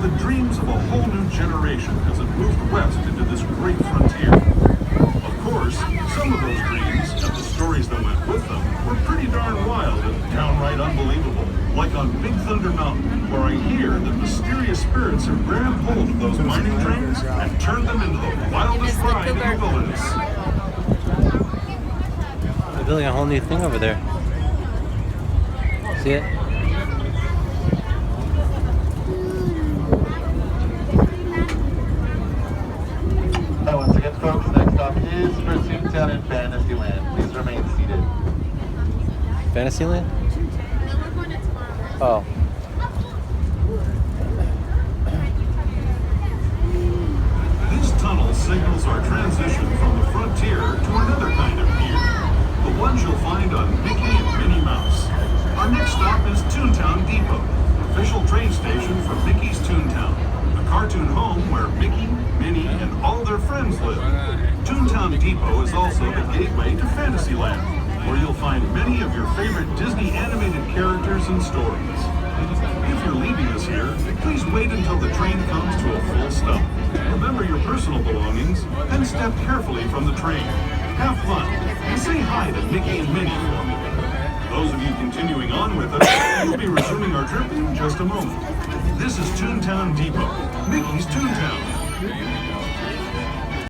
the dreams of a whole new generation as it moved west into this great frontier. Of course, some of those dreams and the stories that went with them were pretty darn wild and downright unbelievable. Like on Big Thunder Mountain, where I hear that mysterious spirits have grabbed hold of those mining trains and turned them into the wildest ride in the wilderness. They're building a whole new thing over there. See it? Once again, folks, next stop is for Toontown in Fantasyland. Please remain seated. Fantasyland? Oh. This tunnel signals our transition from the frontier to another kind of pier. The ones you'll find on Mickey and Minnie Mouse. Our next stop is Toontown Depot, official train station for Mickey's Toontown, the cartoon home where Mickey, Minnie, and all their friends live. Toontown Depot is also the gateway to Fantasyland, where you'll find many of your favorite Disney animated characters and stories. If you're leaving us here, please wait until the train comes to a full stop. Remember your personal belongings and step carefully from the train. Have fun and say hi to Mickey and Minnie for me. Those of you continuing on with us, we'll be resuming our trip in just a moment. This is Toontown Depot, Mickey's Toontown.